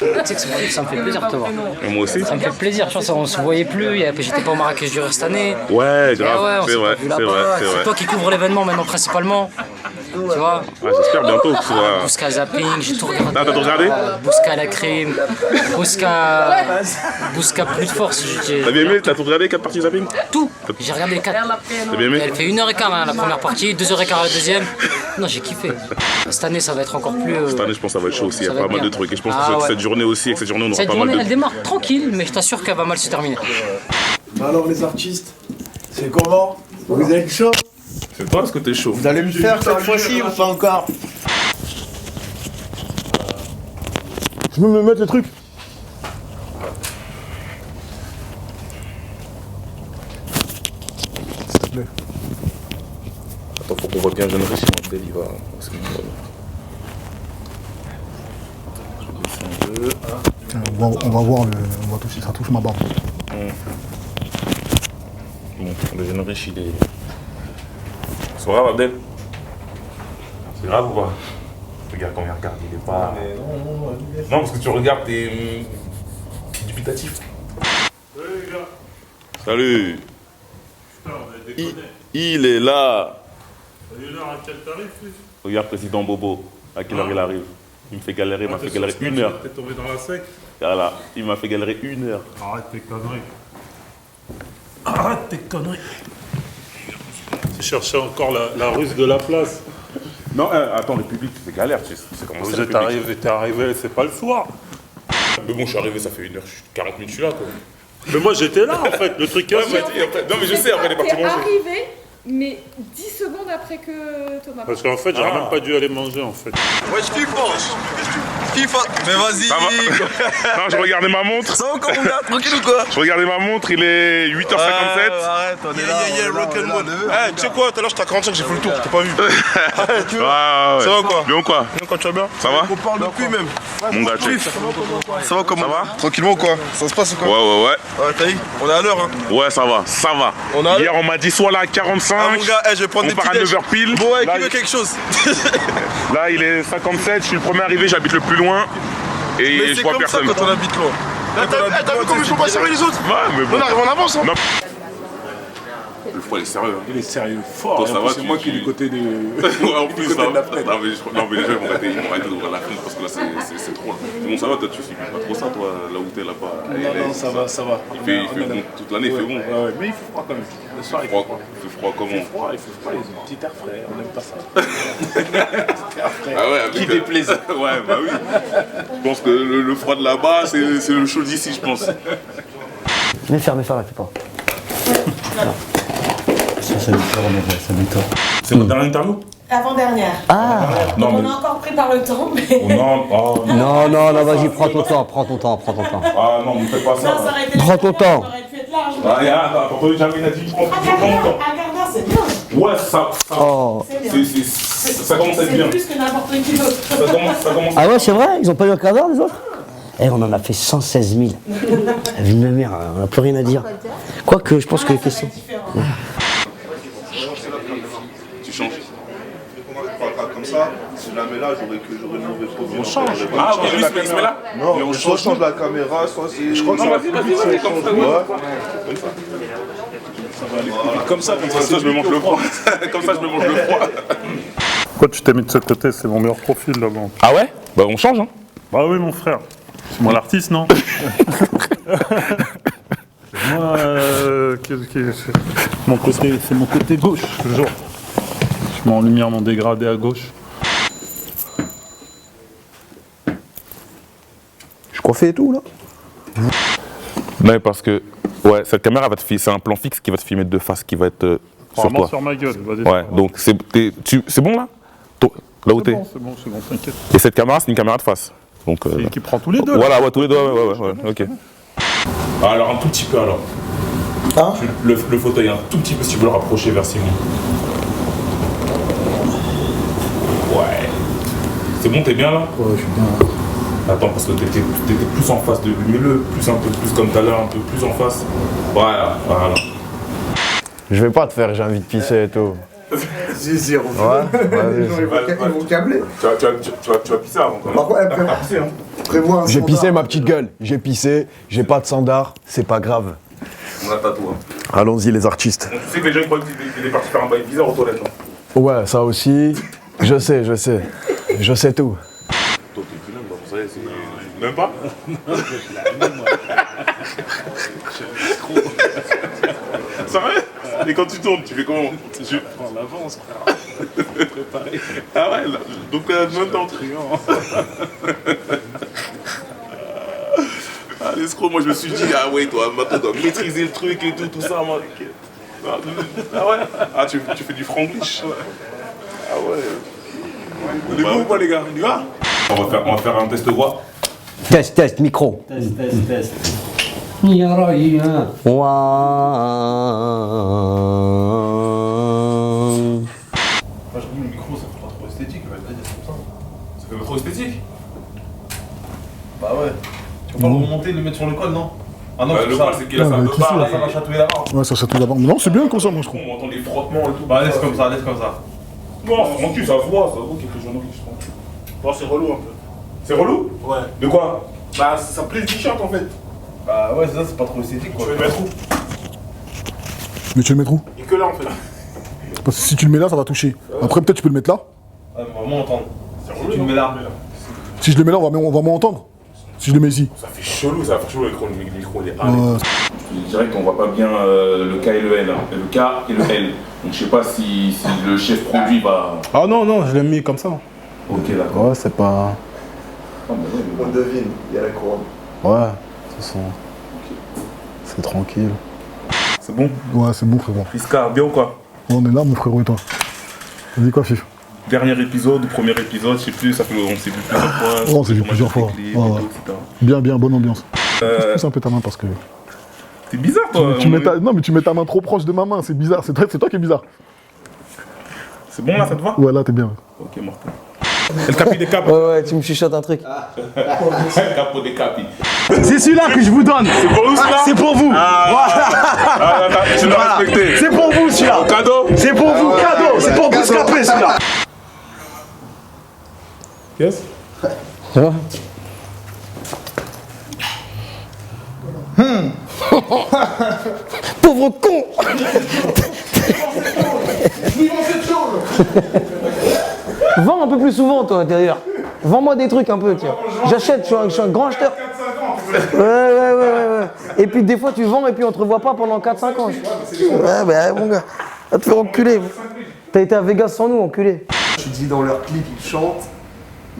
Tu sais que ça me fait plaisir de te voir. Et moi aussi. Ça me fait plaisir, tu vois, on se voyait plus, j'étais pas au Marrakech du Rire cette année. Ouais, grave, Ouais, c'est vrai, c'est vrai. C'est toi qui couvre l'événement maintenant principalement. Tu vois. Ouais, j'espère bientôt que tu vas... Bouska Zapping, j'ai tout regardé. T'as tout regardé? Bouska la crime, Bouska plus de force. T'as bien aimé? T'as tout regardé 4 parties zapping? Tout. J'ai regardé les 4. T'as bien aimé? Elle fait 1h15 la première partie, 2h15 la deuxième. Non, j'ai kiffé. Cette année, ça va être encore plus. Cette année, je pense que ça va être chaud aussi. Il y a pas mal de trucs. Et je pense que cette journée aussi, avec cette journée, on aura cette pas mal de. Elle démarre tranquille, mais je t'assure qu'elle va mal se terminer. Alors, les artistes, c'est comment? Vous êtes chaud? C'est toi, est-ce que t'es chaud? Vous allez me faire cette fois-ci ou pas encore? Je peux me mettre le truc? S'il te plaît. Attends, faut qu'on voit bien Jeune Riche, sinon Abdel il va. On va voir, on va toucher, ça touche ma barbe. Bon, le Jeune Riche, il est. C'est grave, Abdel? C'est grave ou pas? Regarde comment il regarde, il est pas. Non, parce que tu regardes, t'es dubitatif. Salut les gars. Salut. Putain, on a déconné. Il est là. T'as une heure à quel tarif, lui? Regarde, président Bobo, à quelle heure il arrive. Il me fait galérer, il m'a fait galérer 1 heure. T'es tombé dans la sec? Voilà, il m'a fait galérer 1 heure. Arrête tes conneries. Arrête tes conneries. Tu cherchais encore la ruse de la place. Non, attends, le public, c'est galère, c'est comment Vous ça, le êtes public. t'es arrivé, c'est pas le soir. Mais bon, je suis arrivé, ça fait 1 heure, 40 minutes, je suis là, quoi. Mais moi j'étais là en fait, le truc est Ouais, non, mais je sais, après, il est parti T'es manger. arrivé, mais 10 secondes après que Thomas. Parce qu'en fait, j'aurais même pas dû aller manger en fait. Ouais, je FIFA. FIFA. Mais vas-y. Ça va. Non, je regardais ma montre. Ça va encore, mon gars? Tranquille ou quoi? Je regardais ma montre, il est 8h57. Arrête, on est là. Yeah, rock and roll. Eh, tu sais quoi? Tout à l'heure, j'étais à 45, j'ai fait le tour, t'as pas vu? Arrête, tu vois? Ouais. Ça va quoi? Bien ou quoi? Bien, quand tu vas bien? Ça va? On parle depuis même. Mon gars, check. Ça va comment? Ça va? Tranquillement ou quoi? Ça se passe ou quoi? Ouais. Ouais, t'as vu? On est à l'heure, hein. Ouais, ça va. On a- Hier, on m'a dit soit là à 45. Ah, mon gars, je vais prendre on des part à petits 9h pile. Bon, ouais, Là, qui veut quelque chose? Là, il est 57, je suis le premier arrivé, j'habite le plus loin. Et Mais je c'est vois comme ça personne. quand on habite loin. T'as vu comment ils sont pas sérieux les autres? Ouais, mais bon. On arrive en avance, hein. Non. Le froid, il est sérieux. Il est sérieux, fort. Toi, Et en ça plus, va, c'est tu- moi qui est tu- du côté de. Ouais, en plus, côté ça de la va. fenêtre. Non, mais les gens ils vont arrêter d'ouvrir la fenêtre parce que là, c'est trop. Là. Bon, ça va, toi, tu suis pas trop ça, toi, là où t'es là-bas. Non, ça va, ça va. Il fait bon. Toute l'année, il fait bon. Ouais, mais il fait froid quand même. Le soir, il fait froid. Il fait froid comment? Il fait froid, ils ont un petit air frais, on n'aime pas ça. Petit air frais. Ah ouais, avec Qui déplaise. Ouais, bah oui. Je pense que le froid de là-bas, c'est le chaud d'ici, je pense. Mais faire, fais pas. Ça m'étonne. C'est notre dernière interview? Avant-dernière. Non, On a encore pris par le temps, mais. Non, vas-y, prends ton temps. Ah non, on ne fait pas Ça aurait été. Prends ton temps. Ça aurait pu être large. Ah, attends, entendu, j'avais une attitude, prends ton temps. Un quart d'heure, c'est bien. Ouais, ça C'est bien. ça commence à être bien. C'est plus que n'importe qui d'autre. Ça commence Ah ouais, c'est vrai? Ils ont pas eu un quart d'heure, les autres? On en a fait 116 000. La vie de ma mère, on n'a plus rien à dire. Quoique, je pense que les questions. Tu changes. Comme ça, si je la mets là, j'aurais une mauvaise photo. On change. Ah, ok, lui, il se met là? Non, mais soit je change la caméra, soit c'est. Je crois que Non, vas-y, comme ça, ouais. Comme ça, Comme ça, je me mange le froid. Comme ça, je me mange le froid. Pourquoi tu t'es mis de ce côté? C'est mon meilleur profil là-bas. Ah ouais? Bah, on change, hein. Bah oui, mon frère. C'est moi l'artiste, non? Moi, c'est mon côté gauche, toujours. Je mets en lumière mon dégradé à gauche. Je coiffé et tout, là? Non, parce que, ouais, cette caméra va te filmer, c'est un plan fixe qui va te filmer de face, qui va être sur Vraiment toi. sur ma gueule, vas-y. Ouais, donc c'est bon là? Là où t'es? C'est bon, t'inquiète. Et cette caméra, c'est une caméra de face. Donc, Qui prend tous les deux. là. voilà, ouais, tous les deux, ouais, ok. Alors, un tout petit peu alors. Hein? Le fauteuil, un tout petit peu, si tu veux le rapprocher vers Simon. Ouais. C'est bon, t'es bien là? Ouais, je suis bien. Attends, parce que t'étais plus en face de lui, un peu plus comme tout à l'heure, un peu plus en face. Voilà. Je vais pas te faire, j'ai envie de pisser et tout. Si, on Ouais, Les gens, ils vont câbler. Tu vas pisser avant quand même. Par contre, Pisser, hein. prévois un J'ai standard. pissé ma petite gueule, j'ai pissé, j'ai pas de standard, c'est pas grave. On a tatoué. Allons-y les artistes. Tu sais que les gens ils croient qu'il est parti faire un bail bizarre aux toilettes. Non Ouais, ça aussi, je sais tout. toi, t'es plus là, vous savez, c'est. Même pas Sérieux? Et quand tu tournes, tu fais comment? Je prends l'avance, frère. Préparé. Ah ouais, là, donc même temps. Ah l'escroc, moi je me suis dit, ah ouais, toi, maintenant tu dois maîtriser le truc et tout ça, moi. Ah ouais? Ah tu fais du franglish? Ah ouais. On est bon ou pas les gars? On y va? On va faire un test voix. Test, micro. Test. Ouah. Moi je trouve le micro ça fait pas trop esthétique, on va le dire comme ça. Ça fait pas trop esthétique? Bah ouais. Tu peux pas le remonter, le mettre sur le col, non? Ah non, Le problème c'est qu'il a fait un peu ça barre. va chatouiller la barre. Ouais, ça chatouille d'abord. Non, c'est bien comme ça, moi, je trouve. On entend les frottements et tout. Bah laisse comme ça, laisse comme ça. Non, tranquille, ça voit Quelques journaux qui se font. Bon, c'est relou un peu. C'est relou? Ouais. De quoi? Bah, ça plaît le t-shirt en fait. Bah ouais, c'est ça, c'est pas trop esthétique quoi. Tu veux le mettre où? Mais tu le mets où? Et que là en fait. Parce que si tu le mets là, ça va toucher. Après, peut-être tu peux le mettre là. Ouais, mais on va moins entendre. C'est Si relou. tu le mets là. Si je le mets là, on va moins entendre. Si je le mets ici. Ça fait chelou, le micro il est Ouais. Direct, on voit pas bien le K et le L. Hein. Le K et le L. Donc je sais pas si le chef produit va. Ah non, je l'ai mis comme ça. Ok, d'accord. Ouais, c'est pas. On devine, il y a la couronne. Ouais, de toute façon. C'est tranquille. C'est bon? Ouais, c'est bon, frérot. Pisca, bien ou quoi? On est là, mon frérot, et toi? T'as dit quoi, Fif? Dernier épisode, premier épisode, je sais plus, ça fait on s'est vu plusieurs fois. Oh, on s'est vu plusieurs fois. Ouais. Bien, bonne ambiance. Pousse un peu ta main parce que. C'est bizarre toi. Non, mais tu mets ta main trop proche de ma main, c'est bizarre. C'est toi qui est bizarre. C'est bon là, ça te va? Ouais, là, t'es bien. Ok, mortel. C'est le capi des capes. Ouais, tu me chuchotes un truc. C'est le capo des capis. C'est celui-là que je vous donne. C'est pour nous celui-là? C'est pour vous. Ah, tu l'as respecté. C'est pour vous celui-là. Cadeau? C'est pour vous, cadeau. C'est pour Bouscapé celui-là. Yes? Ça va? Pauvre con. Vends un peu plus souvent, toi, d'ailleurs. Vends-moi des trucs un peu, tiens. J'achète, je suis un grand acheteur. Ouais. Et puis des fois, tu vends et puis on te revoit pas pendant 4-5 ans. Ouais, bah, mon gars, va te faire enculer. T'as été à Vegas sans nous, enculé. Tu dis dans leur clip, ils chantent,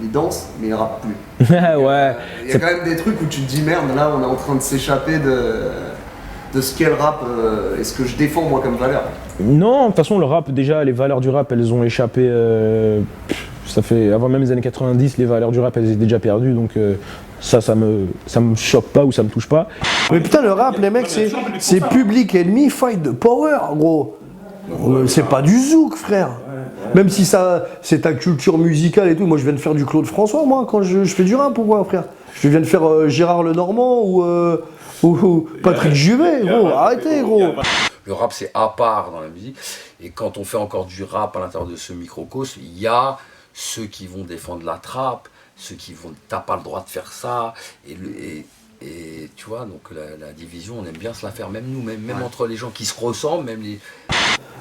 ils dansent, mais ils rappent plus. Ouais. Il y a quand même des trucs où tu te dis merde, là on est en train de s'échapper de ce qu'est le rap et ce que je défends moi comme valeur. Non, de toute façon, le rap, déjà, les valeurs du rap, elles ont échappé. Ça fait avant même les années 90, les valeurs du rap, elles étaient déjà perdues. Donc ça me choque pas ou ça me touche pas. Mais putain, le rap, les mecs, c'est Public Enemy, Fight the Power, gros. C'est pas du zouk, frère. Même si ça, c'est ta culture musicale et tout. Moi, je viens de faire du Claude François, moi, quand je fais du rap, ou quoi, frère? Je viens de faire Gérard Lenormand ou Patrick Juvet, gros. Arrêtez, gros. Le rap, c'est à part dans la musique. Et quand on fait encore du rap à l'intérieur de ce microcosme, il y a ceux qui vont défendre la trappe, ceux qui vont « t'as pas le droit de faire ça ». Et tu vois, donc la division, on aime bien se la faire, même nous, même entre les gens qui se ressemblent, même les...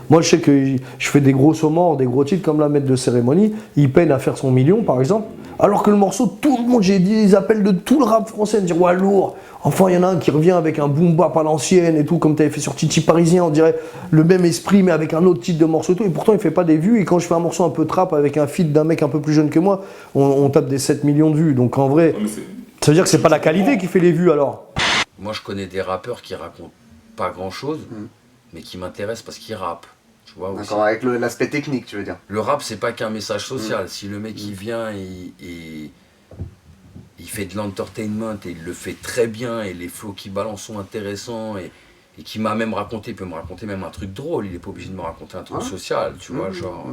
Moi, je sais que je fais des gros morts, des gros titres comme la maître de cérémonie. Il peine à faire son million, par exemple. Alors que le morceau, tout le monde, j'ai des appels de tout le rap français, me dire ouais, lourd. Enfin, il y en a un qui revient avec un boom bap à l'ancienne et tout, comme tu avais fait sur Titi Parisien, on dirait le même esprit, mais avec un autre titre de morceau et tout. Et pourtant, il fait pas des vues. Et quand je fais un morceau un peu trap avec un feat d'un mec un peu plus jeune que moi, on tape des 7 millions de vues. Donc en vrai, ça veut dire que c'est pas la qualité qui fait les vues alors. Moi, je connais des rappeurs qui racontent pas grand-chose, mais qui m'intéressent parce qu'ils rappent. D'accord, avec l'aspect technique, tu veux dire. Le rap, c'est pas qu'un message social. Si le mec il vient et il fait de l'entertainment et il le fait très bien et les flows qu'il balance sont intéressants et qui m'a même raconté, peut me raconter même un truc drôle. Il est pas obligé de me raconter un truc social, tu vois, genre.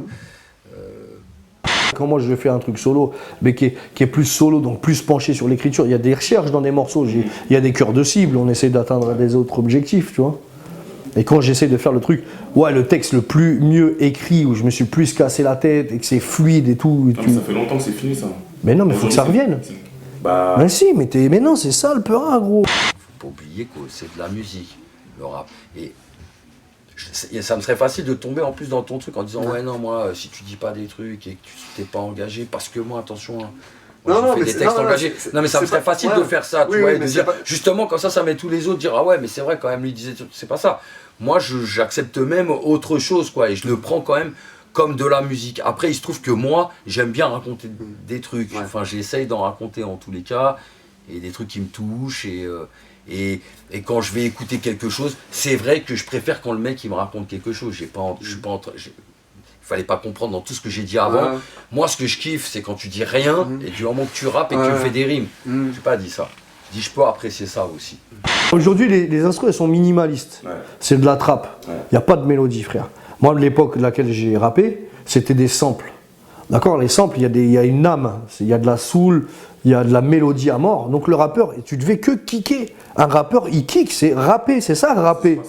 Quand moi je fais un truc solo, mais qui est plus solo, donc plus penché sur l'écriture, il y a des recherches dans des morceaux, il y a des cœurs de cible, on essaie d'atteindre des autres objectifs, tu vois. Et quand j'essaie de faire le truc, ouais, le texte le plus mieux écrit, où je me suis plus cassé la tête et que c'est fluide et tout. Non, mais ça fait longtemps que c'est fini ça. Mais non, mais faut que ça revienne. Bah. Mais si, mais non, c'est ça le Peura, gros. Faut pas oublier que c'est de la musique, le rap. Et ça me serait facile de tomber en plus dans ton truc en disant ouais non moi si tu dis pas des trucs et que tu t'es pas engagé parce que moi attention hein, moi, je fais des textes engagés. Non mais ça me serait facile de faire ça, tu vois, et de dire justement comme ça met tous les autres dire ah ouais mais c'est vrai quand même lui disait c'est pas ça. Moi j'accepte même autre chose quoi et je le prends quand même comme de la musique. Après il se trouve que moi j'aime bien raconter des trucs, enfin j'essaye d'en raconter en tous les cas et des trucs qui me touchent et quand je vais écouter quelque chose, c'est vrai que je préfère quand le mec il me raconte quelque chose. Il fallait pas comprendre dans tout ce que j'ai dit avant. Ouais. Moi, ce que je kiffe, c'est quand tu dis rien et du moment que tu rappes et que tu fais des rimes. J'ai pas dit ça. Je dis je peux apprécier ça aussi. Aujourd'hui, les instruments elles sont minimalistes. Ouais. C'est de la trappe. Il n'y a pas de mélodie, frère. Moi, de l'époque de laquelle j'ai rappé, c'était des samples. D'accord, les samples, il y a une âme, il y a de la soul, il y a de la mélodie à mort. Donc le rappeur, tu devais que kicker. Un rappeur, il kick, c'est rapper, c'est ça rapper.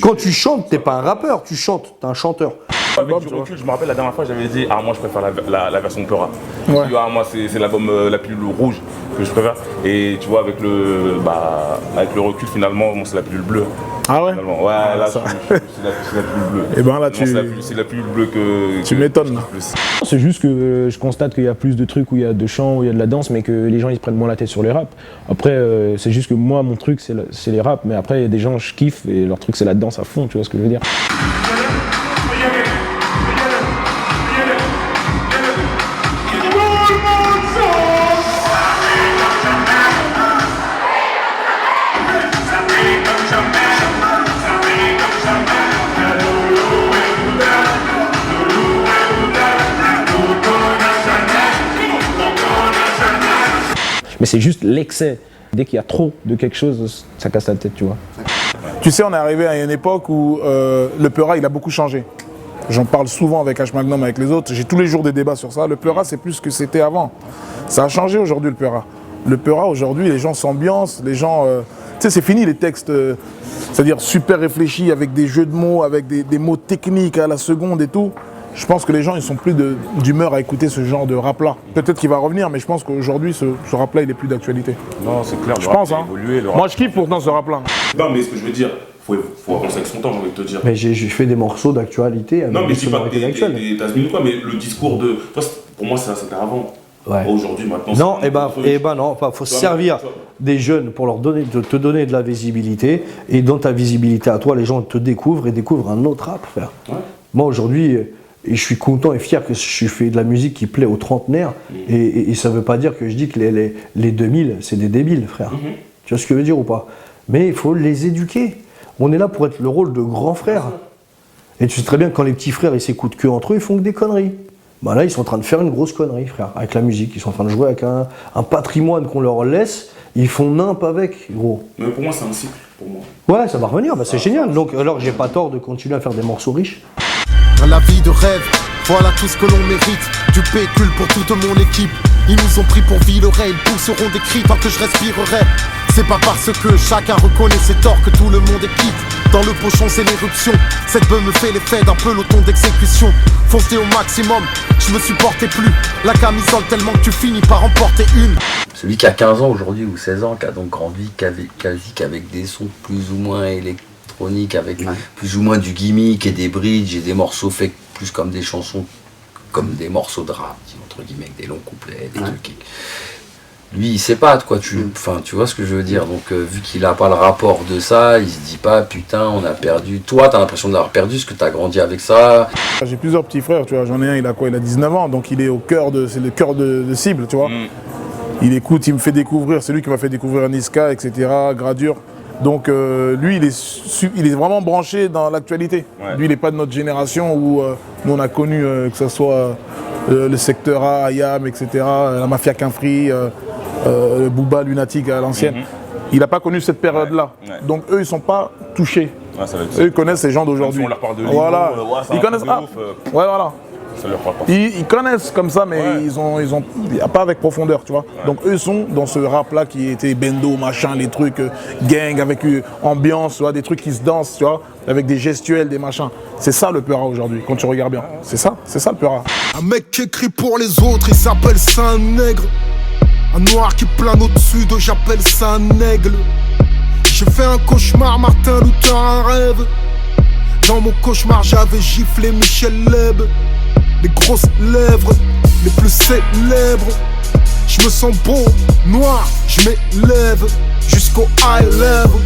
Quand tu chantes, t'es pas un rappeur, tu chantes, t'es un chanteur. Avec du recul, je me rappelle la dernière fois, j'avais dit moi je préfère la version Peura. Ouais. Tu vois, moi c'est l'album la pilule rouge que je préfère. Et tu vois, avec le recul, finalement, moi c'est la pilule bleue. Ah ouais? Finalement. Ouais, là c'est la pilule bleue. Et ben là c'est la pilule bleue que. Tu m'étonnes. C'est juste que je constate qu'il y a plus de trucs où il y a de chant, où il y a de la danse, mais que les gens ils se prennent moins la tête sur les raps. Après, c'est juste que moi mon truc c'est les raps, mais après il y a des gens je kiffe et leur truc c'est la danse à fond, tu vois ce que je veux dire. Mais c'est juste l'excès. Dès qu'il y a trop de quelque chose, ça casse la tête, tu vois. Tu sais, on est arrivé à une époque où le Peura, il a beaucoup changé. J'en parle souvent avec H Magnum, avec les autres. J'ai tous les jours des débats sur ça. Le Peura, c'est plus ce que c'était avant. Ça a changé aujourd'hui, le Peura. Le Peura, aujourd'hui, les gens s'ambiancent, les gens... tu sais, c'est fini les textes, c'est-à-dire super réfléchis, avec des jeux de mots, avec des mots techniques à la seconde et tout. Je pense que les gens ils sont plus d'humeur à écouter ce genre de rap-là. Peut-être qu'il va revenir, mais je pense qu'aujourd'hui, ce rap-là, il est plus d'actualité. Non, c'est clair. Je pense, hein. Moi, je kiffe pourtant ce rap-là. Non, mais ce que je veux dire, faut avancer avec son temps, j'ai envie de te dire. Mais j'ai fait des morceaux d'actualité. Non, mais je dis pas que t'as quoi, mais le discours de... Pour moi, c'était avant. Ouais. Aujourd'hui, maintenant... Non, non, faut se servir des jeunes pour leur donner, de te donner de la visibilité. Et dans ta visibilité à toi, les gens te découvrent et découvrent un autre rap, frère. Ouais. Moi, aujourd'hui... Et je suis content et fier que je fais de la musique qui plaît aux trentenaires. Et ça ne veut pas dire que je dis que les 2000, c'est des débiles, frère. Tu vois ce que je veux dire ou pas? Mais il faut les éduquer. On est là pour être le rôle de grand frère. Et tu sais très bien que quand les petits frères ils s'écoutent que entre eux, ils font que des conneries. Bah là, ils sont en train de faire une grosse connerie, frère, avec la musique. Ils sont en train de jouer avec un patrimoine qu'on leur laisse. Ils font nimp avec, gros. Mais pour moi, c'est un cycle, pour moi. Ouais, ça va revenir, bah, c'est génial. Donc, alors, j'ai pas tort de continuer à faire des morceaux riches. La vie de rêve, voilà tout ce que l'on mérite. Du pécule pour toute mon équipe. Ils nous ont pris pour Villeray, ils pousseront des cris tant que je respirerai. C'est pas parce que chacun reconnaît ses torts que tout le monde est quitte. Dans le pochon c'est l'éruption, cette bœuf me fait l'effet d'un peloton d'exécution. Foncez au maximum, je me supportais plus. La camisole tellement que tu finis par en porter une. Celui qui a 15 ans aujourd'hui ou 16 ans, qui a donc grandi quasi qu'avec des sons plus ou moins électroniques, avec plus ou moins du gimmick et des bridges et des morceaux faits plus comme des chansons, comme des morceaux de rap, entre guillemets, avec des longs couplets, des trucs. Lui, il sait pas de quoi tu vois ce que je veux dire. Donc, vu qu'il a pas le rapport de ça, il se dit pas putain, on a perdu. Toi, t'as l'impression de l'avoir perdu, parce que t'as grandi avec ça. J'ai plusieurs petits frères, tu vois. J'en ai un, il a quoi? Il a 19 ans, donc il est au cœur c'est le cœur de cible, tu vois. Il écoute, il me fait découvrir, c'est lui qui m'a fait découvrir Niska, etc., Gradure. Donc lui, il est vraiment branché dans l'actualité. Ouais. Lui, il n'est pas de notre génération où nous on a connu que ce soit le secteur A, IAM, etc., la mafia Quinfri, Booba, Lunatic à l'ancienne. Il n'a pas connu cette période-là. Ouais. Donc eux, ils ne sont pas touchés. Ouais, eux, ils connaissent ces gens d'aujourd'hui. On leur parle de voilà. Ils connaissent. Ouais, voilà. Ça leur parle pas. Ils connaissent comme ça, mais ils ont pas avec profondeur, tu vois. Donc eux sont dans ce rap-là qui était bendo, machin, les trucs gang, avec ambiance, tu vois, des trucs qui se dansent, tu vois, avec des gestuels, des machins. C'est ça le Peura aujourd'hui, quand tu regardes bien. C'est ça le Peura. Un mec qui écrit pour les autres, il s'appelle Saint-Nègre. Un noir qui plane au-dessus d'eux, j'appelle ça un aigle. J'ai fait un cauchemar, Martin Luther, un rêve. Dans mon cauchemar, j'avais giflé Michel Leb. Les grosses lèvres, les plus célèbres. Je me sens beau, noir, je m'élève jusqu'au high level.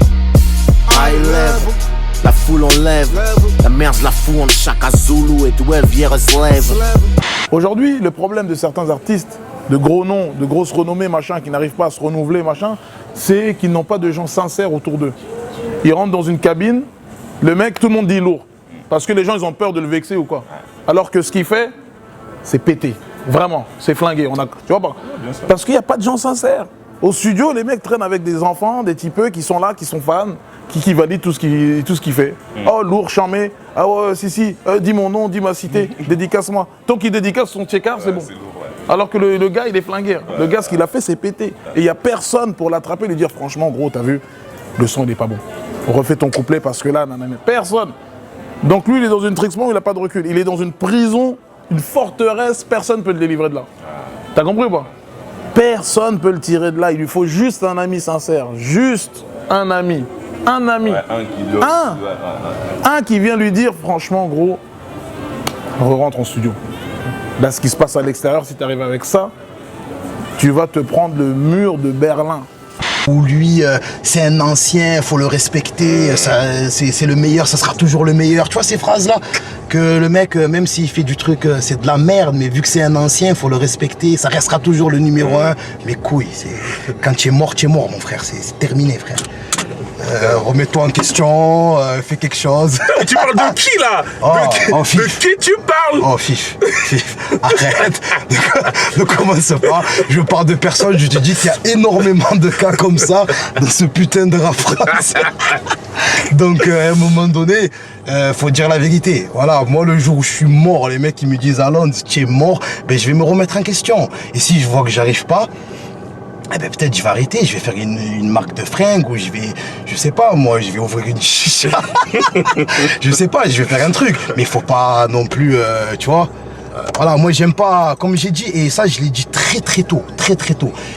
High level. La foule on lève, la merde la fout entre Chaka Zulu et 12 Years Slave. Aujourd'hui, le problème de certains artistes, de gros noms, de grosses renommées, machin, qui n'arrivent pas à se renouveler, machin, c'est qu'ils n'ont pas de gens sincères autour d'eux. Ils rentrent dans une cabine, le mec, tout le monde dit lourd. Parce que les gens, ils ont peur de le vexer ou quoi. Alors que ce qu'il fait, c'est péter. Vraiment, c'est flingué. Tu vois pas? Parce qu'il n'y a pas de gens sincères. Au studio, les mecs traînent avec des enfants, des typeux qui sont là, qui sont fans, qui valident tout ce qu'il fait. Oh, lourd, charmé. Ah ouais, si, dis mon nom, dis ma cité, dédicace-moi. Tant qu'il dédicace son checkard, c'est bon. Alors que le gars, il est flingué. Le gars, ce qu'il a fait, c'est péter. Et il n'y a personne pour l'attraper et lui dire, franchement, gros, t'as vu, le son, il n'est pas bon. Refais ton couplet parce que là, nanana. Personne. Donc lui, il est dans une trixement, il n'a pas de recul. Il est dans une prison, une forteresse, personne ne peut le délivrer de là. T'as compris ou pas? Personne ne peut le tirer de là. Il lui faut juste un ami sincère. Juste un ami. Un ami. Ouais, un qui vient lui dire, franchement, gros, rentre en studio. Là, ce qui se passe à l'extérieur, si tu arrives avec ça, tu vas te prendre le mur de Berlin. Où lui, c'est un ancien, faut le respecter, c'est le meilleur, ça sera toujours le meilleur. Tu vois ces phrases-là? Que le mec, même s'il fait du truc, c'est de la merde, mais vu que c'est un ancien, faut le respecter, ça restera toujours le numéro 1. Mais couille, quand tu es mort, mon frère, c'est terminé, frère. Remets-toi en question, fais quelque chose. Tu parles de qui là? De qui tu parles? Oh Fif, arrête, ne commence pas. Je parle de personne, je te dis qu'il y a énormément de cas comme ça dans ce putain de rap français. Donc à un moment donné, faut dire la vérité. Voilà, moi le jour où je suis mort, les mecs qui me disent Alon, tu es mort, ben, je vais me remettre en question. Et si je vois que j'arrive pas, eh ben peut-être je vais arrêter, je vais faire une marque de fringues ou je sais pas moi, je vais ouvrir une chicha. Je sais pas, je vais faire un truc. Mais il faut pas non plus, tu vois. Voilà, moi j'aime pas, comme j'ai dit, et ça je l'ai dit très tôt,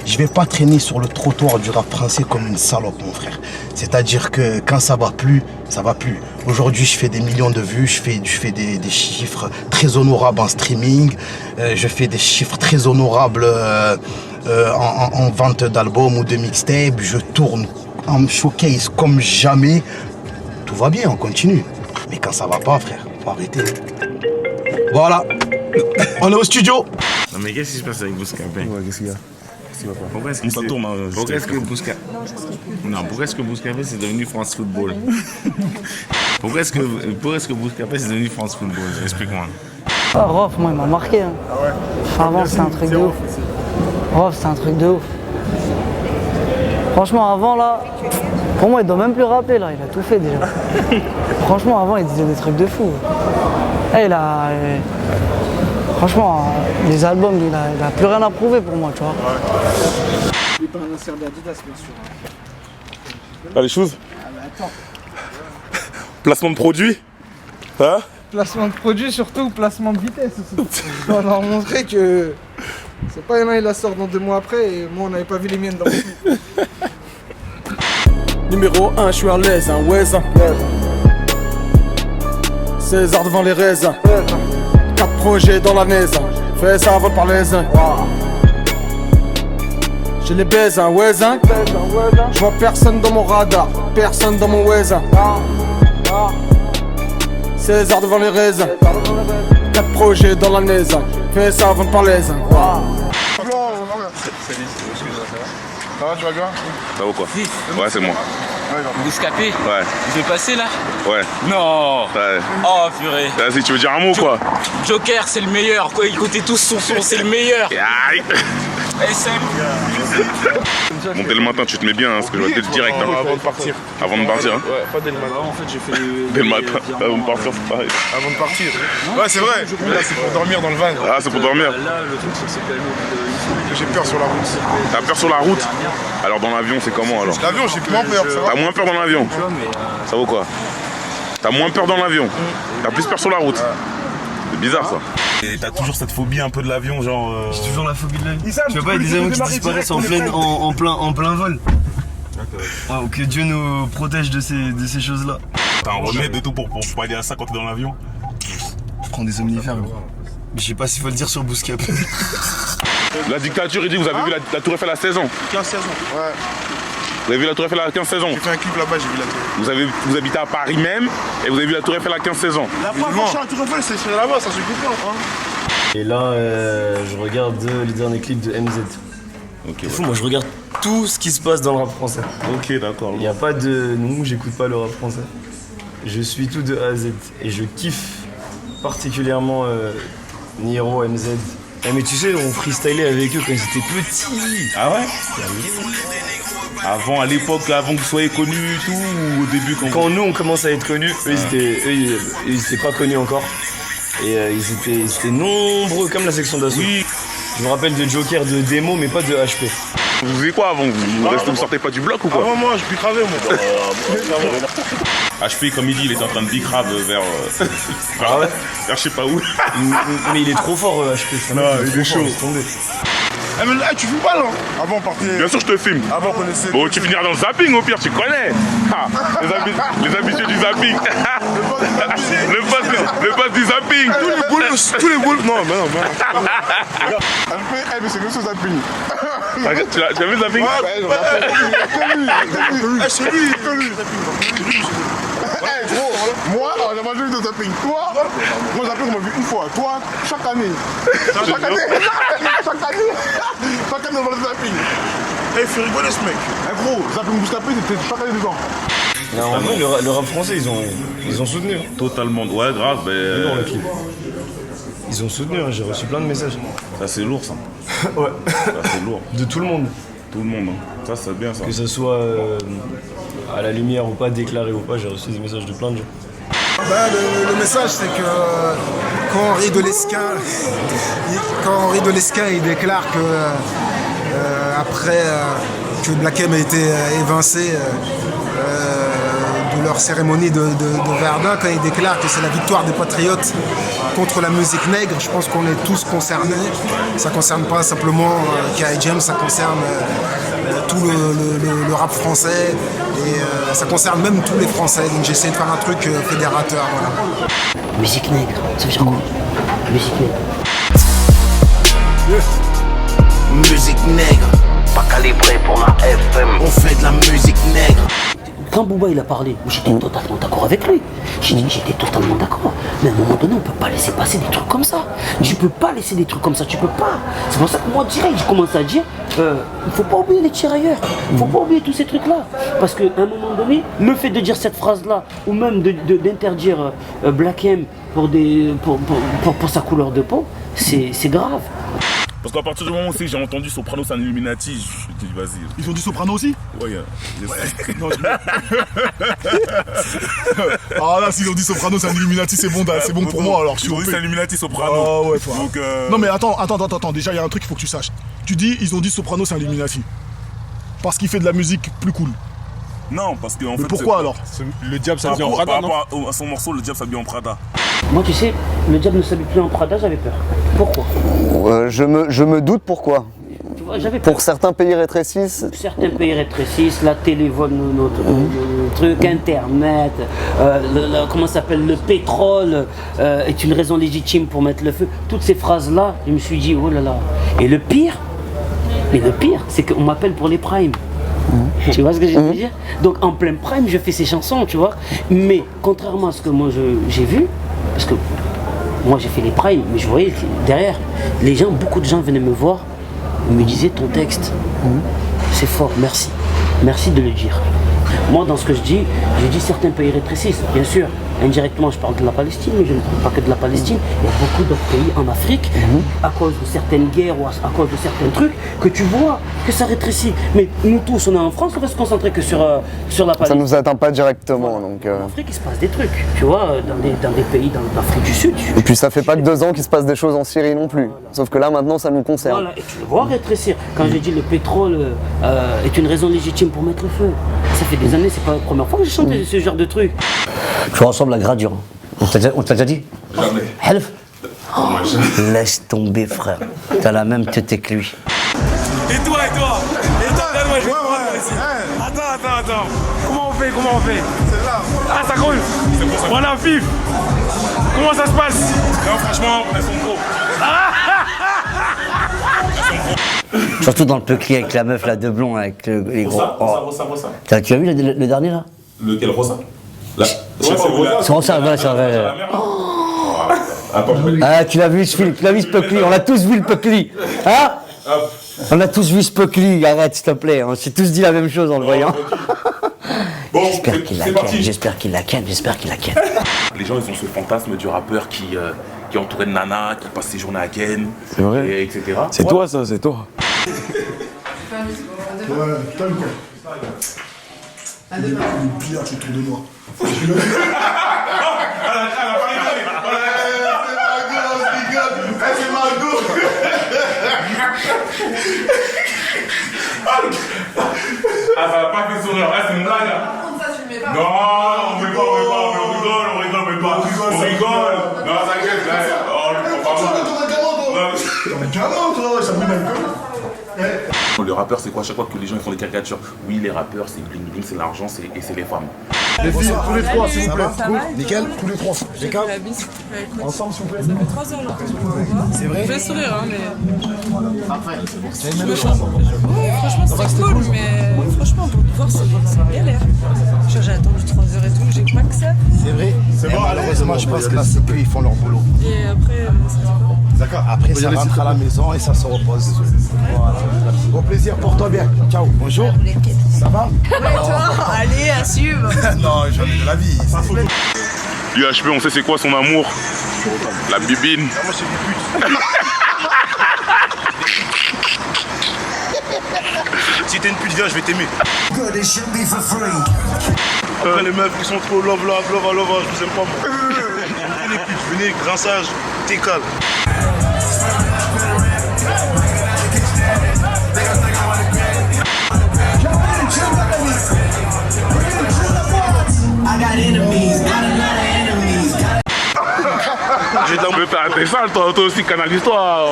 je vais pas traîner sur le trottoir du rap français comme une salope mon frère. C'est-à-dire que quand ça va plus, ça va plus. Aujourd'hui je fais des millions de vues, je fais des chiffres très honorables en streaming, je fais des chiffres très honorables en vente d'albums ou de mixtapes, je tourne en showcase comme jamais. Tout va bien, on continue. Mais quand ça va pas frère, faut arrêter. Voilà, on est au studio. Non mais qu'est-ce qui se passe avec Bouscapé? Ouais, qu'est-ce qu'il y a? Pourquoi est-ce que Bouscapé c'est devenu France Football? Pourquoi est-ce que Bouscapé c'est devenu France Football? Explique-moi. Ah, Rof, moi il m'a marqué. Hein. Ah ouais. Avant c'était un truc de ouf. Rof, c'était un truc de ouf. Franchement avant là, pour moi il doit même plus rapper là, il a tout fait déjà. Franchement avant il disait des trucs de fou. Franchement, les albums, il a plus rien à prouver pour moi, tu vois. Il est pas un insert d'Adidas, bien sûr. Ah, les choses? Ah, mais attends. Placement de produit? Hein? Placement de produit, surtout placement de vitesse aussi. Je dois leur montrer que c'est pas il la sort dans 2 mois après et moi on n'avait pas vu les miennes dans le film. Numéro 1, je suis à l'aise, hein, ouais, hein. César devant les raisins. 4 projets dans la naise. Fais ça avant de parler. J'ai les baise, hein, ouais, hein. Je vois personne dans mon radar, personne dans mon ouais, César devant les raisins. 4 projets dans la naise. Fais ça avant de parler. Salut, Ça va, tu vas bien? Ça va quoi? Ouais, c'est moi. Bouscapé? Ouais. Il fait passer là? Ouais. Non. Ouais. Oh purée. Vas-y, tu veux dire un mot quoi? Joker c'est le meilleur quoi, écoutez tous son son, c'est le meilleur. Hey, Sam. Bon, dès le matin, tu te mets bien, hein, ce que je vais te dire direct. Hein. Avant de partir. Avant de partir, hein. Ouais, pas dès le matin. En fait, j'ai fait Dès le matin, avant de partir, c'est pareil. Avant de partir. Ouais, c'est vrai. Là, c'est pour dormir dans le van. Ah, c'est pour dormir. Là, le truc, c'est que c'est calme. J'ai peur sur la route. T'as peur sur la route? Alors dans l'avion, c'est comment alors? L'avion, j'ai moins peur. T'as moins peur dans l'avion? Ça vaut quoi? T'as moins peur dans l'avion? T'as plus peur sur la route? C'est bizarre ça. Et t'as toujours cette phobie un peu de l'avion, genre. J'ai toujours la phobie de l'avion. Tu vois pas, il y a des avions qui disparaissent en plein vol. Oh, que Dieu nous protège de ces choses-là. T'as un remède et tout pour pallier à ça quand t'es dans l'avion? Je prends des somnifères, gros. Mais je sais pas s'il faut le dire sur Bouscap. La dictature, il dit, vous avez vu la Tour Eiffel à 16 ans? 15-16 ans. Ouais. Vous avez vu la Tour Eiffel à 15-16 ans? J'ai fait un clip là-bas, j'ai vu la Tour Eiffel. Vous habitez à Paris même et vous avez vu la Tour Eiffel à 15-16 ans? La première fois que je suis à la Tour Eiffel, c'est là-bas, ça se coupe pas. Hein. Et là, je regarde les derniers clips de MZ. Ok. C'est fou, moi je regarde tout ce qui se passe dans le rap français. Ok, d'accord. Il n'y a pas de. Nous, j'écoute pas le rap français. Je suis tout de A à Z. Et je kiffe particulièrement Niro, MZ. Eh, mais tu sais, on freestylait avec eux quand ils étaient petits. Ah ouais? Avant, à l'époque, avant que vous soyez connus et tout, ou au début quand nous on commence à être connus, eux ils étaient pas connus encore. Et ils étaient nombreux comme la section d'assaut. Oui. Je me rappelle de Joker, de démo, mais pas de HP. Vous faisiez quoi avant? Vous sortez pas du bloc ou quoi? Avant moi, je bicravais moi. HP, comme il dit, il est en train de bicrave vers. Ah ouais? Vers je sais pas où. Mais il est trop fort, HP. Non, il est chaud. Eh mais là, tu filmes pas là? Avant on partait. Bien sûr, je te filme. Avant on connaissait. Bon, tu finiras dans le zapping au pire, tu connais. Ah, les habitués du zapping. Le boss du zapping. Tous les boules. Non, mais non. Eh, mais c'est même ce zapping. Tu as vu le zapping? Ouais, c'est lui, connu. Gros, moi, j'ai mangé de zapping. Toi, moi, zapping, on m'a vu une fois. Toi, chaque année. Chaque année, on va le zapping. Eh, il fait rigoler ce mec. Eh, gros, zapping Bouscapé, c'était chaque année dedans. Non, en vrai, le rap français, ils ont soutenu. Totalement. Ouais, grave. Ils ont soutenu, j'ai reçu plein de messages. Ça, c'est lourd, ça. Ouais. Ça, c'est lourd. De tout le monde. Tout le monde. Hein. Ça, c'est bien, ça. Que ce soit à la lumière ou pas, déclaré ou pas, j'ai reçu des messages de plein de gens. Bah, le message, c'est que quand Henri de Lesquen il déclare que après que Black M a été évincé de leur cérémonie de Verdun, quand il déclare que c'est la victoire des patriotes contre la musique nègre, je pense qu'on est tous concernés. Ça ne concerne pas simplement K.I.J.M, ça concerne tout le rap français et ça concerne même tous les Français. Donc j'ai essayé de faire un truc fédérateur. Voilà. Musique nègre, ça veut dire quoi? Musique nègre. Musique nègre, pas calibré pour la FM. On fait de la musique nègre. Quand Booba il a parlé, j'étais totalement d'accord avec lui. J'étais totalement d'accord. Mais à un moment donné, on peut pas laisser passer des trucs comme ça. Tu peux pas laisser des trucs comme ça, tu peux pas. C'est pour ça que moi direct, j'ai commencé à dire, il faut pas oublier les tirailleurs. Il faut pas oublier tous ces trucs-là. Parce qu'à un moment donné, le fait de dire cette phrase-là, ou même d'interdire Black M pour sa couleur de peau, c'est grave. Parce qu'à partir du moment où j'ai entendu Soprano, c'est un Illuminati, je dis vas-y. Ils ont dit Soprano aussi? Ouais. Non, ah là, s'ils ont dit Soprano, c'est un Illuminati, c'est bon pour moi alors. Ils ont dit c'est un Illuminati Soprano. Ah ouais, toi. Donc, non mais attends, déjà il y a un truc qu'il faut que tu saches. Tu dis, ils ont dit Soprano, c'est un Illuminati. Parce qu'il fait de la musique plus cool. Non, parce que en fait. Mais pourquoi alors? Le diable s'habille en Prada, non? Par rapport à son morceau, le diable s'habille en Prada. Moi, tu sais, le diable ne s'habille plus en Prada, j'avais peur. Pourquoi? Je me doute pourquoi. Tu vois, j'avais peur. Pour certains pays rétrécissent. Certains pays rétrécissent, la télé vole notre truc, Internet, comment ça s'appelle, le pétrole est une raison légitime pour mettre le feu. Toutes ces phrases-là, je me suis dit, oh là là. Et le pire, c'est qu'on m'appelle pour les primes. Tu vois ce que je veux dire? Donc en plein prime, je fais ces chansons, tu vois. Mais contrairement à ce que moi j'ai vu, parce que moi j'ai fait les primes, mais je voyais que derrière, beaucoup de gens venaient me voir, me disaient ton texte, c'est fort, merci. Merci de le dire. Moi dans ce que je dis certains pays rétrécissent, bien sûr. indirectement je parle de la Palestine, mais je ne parle pas que de la Palestine, il y a beaucoup d'autres pays en Afrique, à cause de certaines guerres ou à cause de certains trucs, que tu vois que ça rétrécit. Mais nous tous, on est en France, on va se concentrer que sur la Palestine. Ça nous atteint pas directement. Donc, En Afrique, il se passe des trucs, tu vois, dans des pays d'Afrique du Sud. Et puis ça fait pas que 2 ans qu'il se passe des choses en Syrie non plus. Sauf que là maintenant ça nous concerne. Voilà, et tu le vois rétrécir. Quand j'ai dit le pétrole est une raison légitime pour mettre le feu, ça fait des années, c'est pas la première fois que j'ai chanté ce genre de truc. Tu ressembles à Gradure. On t'a déjà dit? Jamais. Helf. Laisse tomber, frère. T'as la même tête que lui. Et toi, donne-moi, je vais prendre aussi. Attends. Comment on fait C'est là. Ah, ça coule. Voilà, Fif. Comment ça se passe? Non, franchement, elles sont trop. Surtout dans le Peucli avec la meuf, la de blond, avec les gros. Rosa. Tu as vu le dernier là? Lequel, Rosa? Là. C'est Rosa, voilà, c'est vrai. Ah, tu l'as vu ce Peucli, on a tous vu le Peucli. Hein? On a tous vu ce Peucli, arrête s'il te plaît, on s'est tous dit la même chose en le voyant. Bon, j'espère qu'il la ken. Les gens, ils ont ce fantasme du rappeur qui entourait de Nana, qui passe ses journées à Ken, C'est vrai. etc. C'est toi ça, c'est toi. Pire, tu tournes de moi. C'est Margot. Ah, ça va pas fait sourire, c'est une blague. Non, on rigole, mais pas. On rigole. Non, t'inquiète, on pas mal. Le rappeur, c'est quoi? À chaque fois que les gens ils font des caricatures, oui, les rappeurs, c'est bling bling, c'est l'argent, et c'est les femmes. Les filles, tous les trois, s'il vous plaît. Nickel, tous les trois. J'ai qu'un. Ensemble, s'il vous plaît. Ça fait 3 heures là. C'est vrai? Je vais sourire, hein, mais. Après, c'est Je me chante. Ouais, franchement, c'est cool, mais franchement, pour te voir, c'est galère. J'ai attendu 3 heures et tout, j'ai pas que ça. C'est vrai? C'est bon, malheureusement, je pense que là, c'est qu'ils font leur boulot. Et après, ça va. D'accord. Après, ça rentre à la maison et ça se repose. Voilà. Bon plaisir, porte-toi bien. Ciao. Bonjour. Ça va? Ouais, toi, allez, assume. Non, j'en ai de la vie. UHP, on sait c'est quoi son amour? La bibine. Moi, c'est du pute. Si t'es une pute, viens, je vais t'aimer. Après, les meufs qui sont trop love, je vous aime pas, moi. Les putes, venez, grinçage, t'es calme. T'es sale, toi aussi, canalise-toi.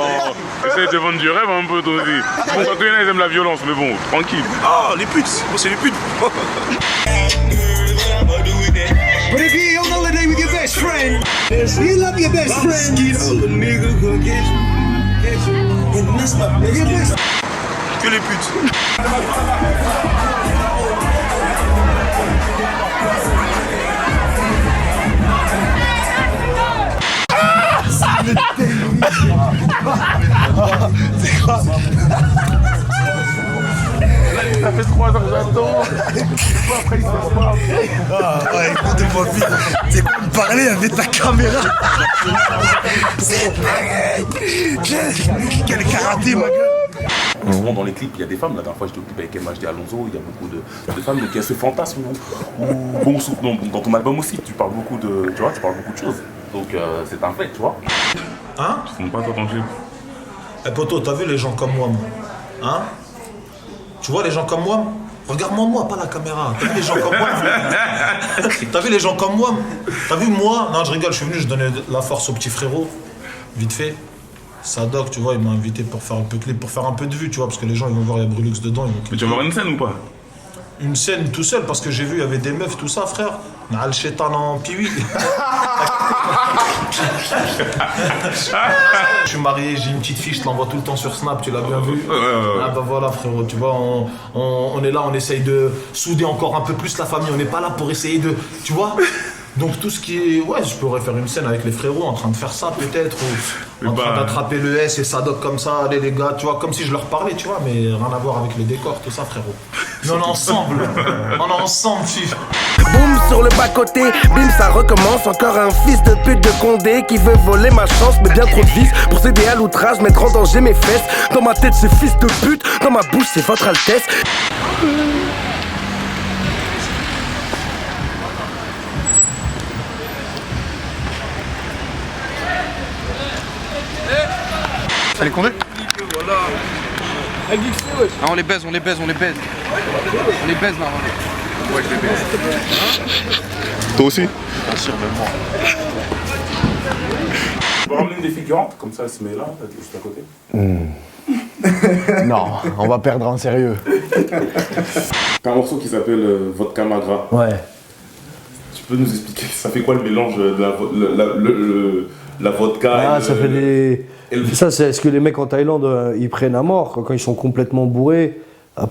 Essaye de vendre du rêve un peu, toi aussi. Bon, quand il y en a, ils aiment la violence, mais bon, tranquille. Ah, les putes, moi c'est les putes. But if you're on holiday with your best friend, you love your best friend. Que les putes. C'est quoi? Ça fait 3 ans que j'attends. Après, il se passe pas. Ah, ouais, écoute-moi vite. C'est quoi me parler avec ta caméra? C'est pareil. Quel karaté, ma gueule. Souvent dans les clips, il y a des femmes. La dernière fois, j'étais au clip avec MHD Alonso. Il y a beaucoup de femmes. Donc il y a ce fantasme. Bon, dans ton album aussi, tu parles beaucoup de choses. Donc c'est un fait, tu vois. Hein? Je ne pas toi ton clip. Eh poto, t'as vu les gens comme moi? Hein? Tu vois les gens comme moi? Regarde-moi, pas la caméra. T'as vu les gens comme moi? T'as vu les gens comme moi? T'as vu moi? Non, je rigole, je suis venu, je donnais la force au petit frérot. Vite fait. Sadoc, tu vois, il m'a invité pour faire un peu clip, pour faire un peu de vue, tu vois, parce que les gens ils vont voir, il y a Brulux dedans. Mais tu vas voir une scène ou pas? Une scène tout seul, parce que j'ai vu, il y avait des meufs, tout ça, frère. Na'al Shaitan en piwi. Je suis marié, j'ai une petite fille, je te l'envoie tout le temps sur Snap, tu l'as bien vu. Ah bah voilà frérot, tu vois, on est là, on essaye de souder encore un peu plus la famille, on n'est pas là pour essayer de, tu vois. Donc tout ce qui est, ouais, je pourrais faire une scène avec les frérots en train de faire ça peut-être, ou en train d'attraper le S et Sadoc comme ça, allez les gars, tu vois, comme si je leur parlais, tu vois, mais rien à voir avec les décors, tout ça frérot. Mais on est ensemble, fif. Boom sur le bas-côté. Bim, ça recommence, encore un fils de pute de Condé qui veut voler ma chance, mais bien trop de vices pour céder à l'outrage, mettre en danger mes fesses. Dans ma tête c'est fils de pute, dans ma bouche c'est votre Altesse. Ça les condé? Ah, on les baise, on les baise, on les baise. On les baise normalement. Ouais, je les baise. Toi aussi? Bien sûr, même moi. On va ramener une des figurantes, comme ça elle se met là, juste à côté. Non, on va perdre en sérieux. T'as un morceau qui s'appelle Vodka Magra. Ouais. Tu peux nous expliquer, ça fait quoi le mélange de la vodka Ah, et ça fait des... Ça, c'est ce que les mecs en Thaïlande, ils prennent à mort quand ils sont complètement bourrés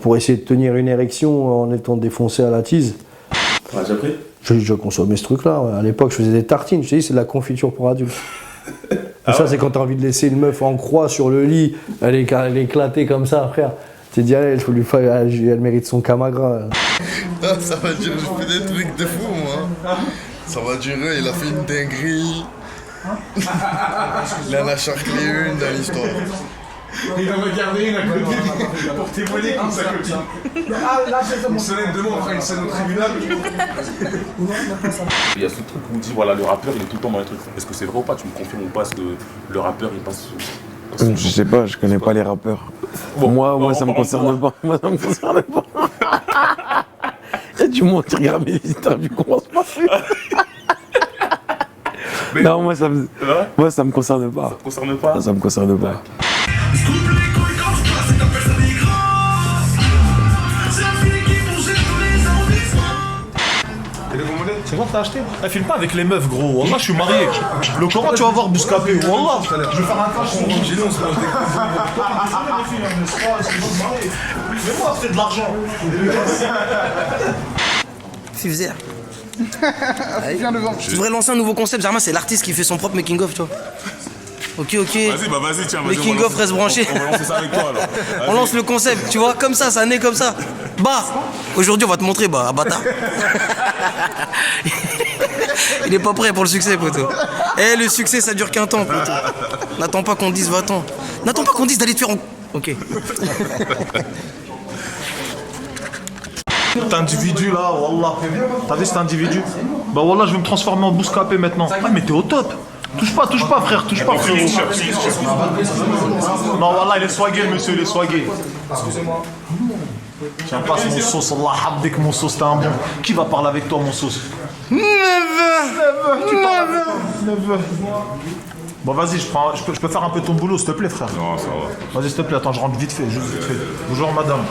pour essayer de tenir une érection en étant défoncé à la tise. On l'a déjà pris? J'ai consommé ce truc-là. Ouais. À l'époque, je faisais des tartines. Je te dis, c'est de la confiture pour adultes. Et ça, c'est quand t'as envie de laisser une meuf en croix sur le lit, elle est éclatée comme ça, frère. Tu te dis, allez, il faut lui faire, elle mérite son camagra. Ah, ça va durer, je fais des trucs de fou, moi. Ça va durer, il a fait une dinguerie. Il en a charclé une dans l'histoire. Il en va garder une à côté pour témoigner comme sa copine. On se lève demain, on fera une scène au tribunal. Il y a ce truc où on dit, voilà, le rappeur il est tout le temps dans les trucs. Est-ce que c'est vrai ou pas? Tu me confirmes ou pas que le rappeur il passe... Je sais pas, je connais pas les rappeurs. Bon, moi ça me concerne pas. Moi ça me concerne pas. Il y a du monde qui regarde mes interviews, comment se passe. Non, moi ça me concerne pas. Ça te concerne pas? Ça me concerne pas. C'est quoi que t'as acheté? Elle filme pas avec les meufs, gros. Wallah, je suis marié. Le Coran, tu vas voir Bouscapé. Wallah. Je vais faire un tâche. J'ai dit, on se mais moi, c'est de l'argent. Fifzer. Tu devrais lancer un nouveau concept. Germain, c'est l'artiste qui fait son propre making-of, tu vois. Ok. Vas-y, tiens. Making-of reste branché. On va lancer ça avec toi, alors. On lance le concept, tu vois, comme ça naît comme ça. Bah, aujourd'hui, on va te montrer, bah, bâtard. Il est pas prêt pour le succès, poteau. Eh, le succès, ça dure qu'un temps, poteau. N'attends pas qu'on te dise, va-t'en. N'attends pas qu'on te dise d'aller te faire en... Ok. Cet individu là, wallah. T'as vu cet individu? Bah wallah, je vais me transformer en Bouscapé maintenant. Ah, mais t'es au top. Touche pas, frère, touche pas, frérot. Non, wallah, il est swagué, monsieur, il est swagué. Excusez-moi. Tiens, passe mon sauce, Allah habdik, mon sauce, t'es un bon. Qui va parler avec toi, mon sauce? Never. Bon, vas-y, je peux faire un peu ton boulot, s'il te plaît, frère. Non, ça va. Vas-y, s'il te plaît, attends, je rentre vite fait, juste vite fait. Bonjour, madame.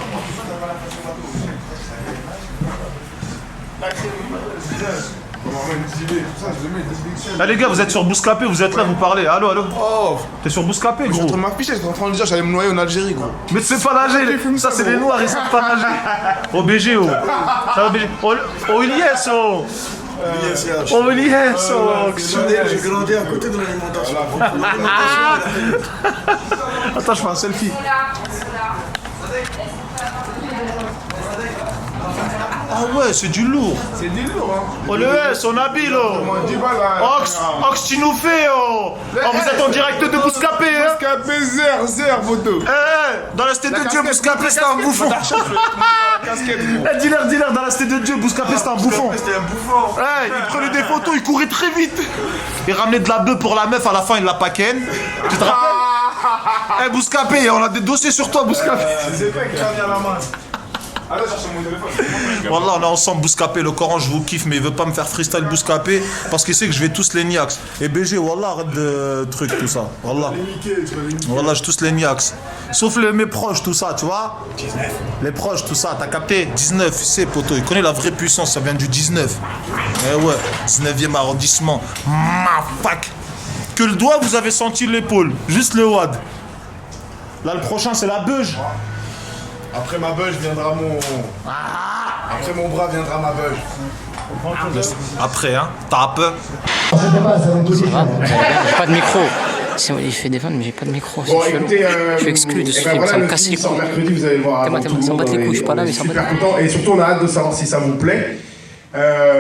Ah les gars, vous êtes sur Bouscapé, vous êtes là, vous parlez. Allô. Oh. T'es sur Bouscapé, gros. Je suis en train de m'afficher, je suis en train de dire j'allais me noyer en Algérie, gros. Mais tu sais pas nager, ça c'est les noirs, ils savent pas nager. Au BG, oh. Ça va BG. Oh Ilyes, oh. Oh Ilyes, oh. J'ai grandi à côté de l'alimentation. Attends, je fais un selfie. Ah ouais, c'est du lourd. C'est du lourd, hein. Oh le S, on habille, oh. Ox, tu nous fais, oh. Oh, vous êtes en direct de Bouscapé, hein. Bouscapé, zer, photo. Dans la cité de Dieu, Bouscapé, c'est un bouffon. Dealer, dans la cité de Dieu, Bouscapé, c'est un bouffon. C'était un bouffon. Il prenait des photos, il courait très vite. Il ramenait de la bœuf pour la meuf, à la fin, il l'a pas ken. Tu te rappelles? Bouscapé, on a des dossiers sur toi, Bouscapé. C'est vrai qu'il a mis à la main. Allez, chercher mon téléphone. Wallah, on est ensemble, Bouscapé. Le Coran, je vous kiffe, mais il veut pas me faire freestyle Bouscapé parce qu'il sait que je vais tous les niax. Et BG, Wallah, arrête de trucs, tout ça. Wallah. Wallah, je tous les niax. Sauf mes proches, tout ça, tu vois. 19. Les proches, tout ça, t'as capté? 19, tu sais, poteau. Il connaît la vraie puissance, ça vient du 19. Eh ouais, 19e arrondissement. Fuck. Que le doigt, vous avez senti l'épaule. Juste le wad. Là, le prochain, c'est la beuge. Après ma beuge viendra mon... Après mon bras viendra ma beuge. Après, hein, tape. J'ai pas de micro. Il fait des vannes, mais j'ai pas de micro. Bon, écoutez, je suis exclu de ce film, ça me casse les couilles. Mercredi, vous allez voir. Ça me bat les couilles, je suis pas là, mais ça me bat les couilles. Et surtout, on a hâte de savoir si ça vous plaît.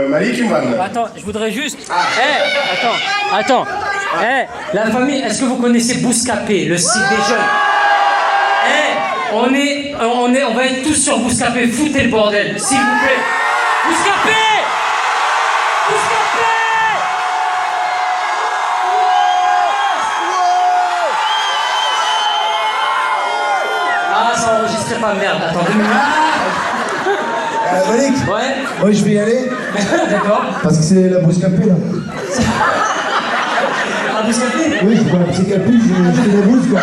Malik Imran. Attends, je voudrais juste. Attends. La famille, est-ce que vous connaissez Bouscapé, le site des jeunes? On va être tous sur Bouscapé, foutez le bordel, s'il vous plaît. Bouscapé! Ah, ça enregistrait pas, merde, attends 2 minutes. Malik. Ouais. Moi je vais y aller. D'accord. Parce que c'est la Bouscapé là. Ah, Bouscapé? Oui, c'est pas la Bouscapé, je fais la bouse quoi.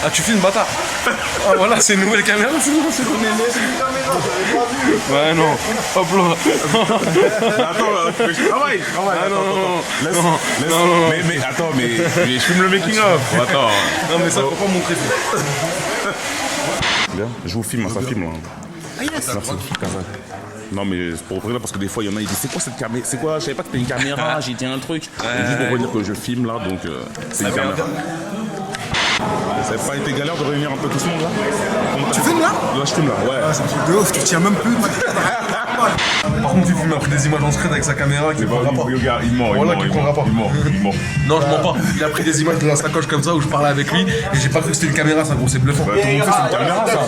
Ah, tu filmes, bâtard. Ah, voilà, c'est une nouvelle caméra, c'est bon, c'est qu'on est né. C'est une caméra, j'avais pas vu. Ouais, non. Hop là. Attends, je travaille. Ah, non. Mais attends, mais je filme le making of. Attends. Non, mais ça, faut pas montrer. Bien, je vous filme, ça filme là. Merci. Non mais c'est pour vrai là parce que des fois il y en a ils disent c'est quoi cette caméra, c'est quoi, je savais pas que c'était une caméra, j'ai dit un truc. Juste pour dire que je filme là donc c'est une caméra. Ça n'a pas été galère de réunir un peu tout ce monde là? Tu filmes là? Là je filme là, ouais. Ah, c'est un truc de ouf, tu tiens même plus. Par contre, tu filmes après des images en scred avec sa caméra qui prendra pas. Regarde, il ment. Voilà, qui prendra pas. Il ment. Non, je mens pas. Il a pris des images de la sacoche comme ça où je parlais avec lui et j'ai pas cru que c'était une caméra, ça gros, c'est bluffant. Tout le monde sait c'est une caméra ça.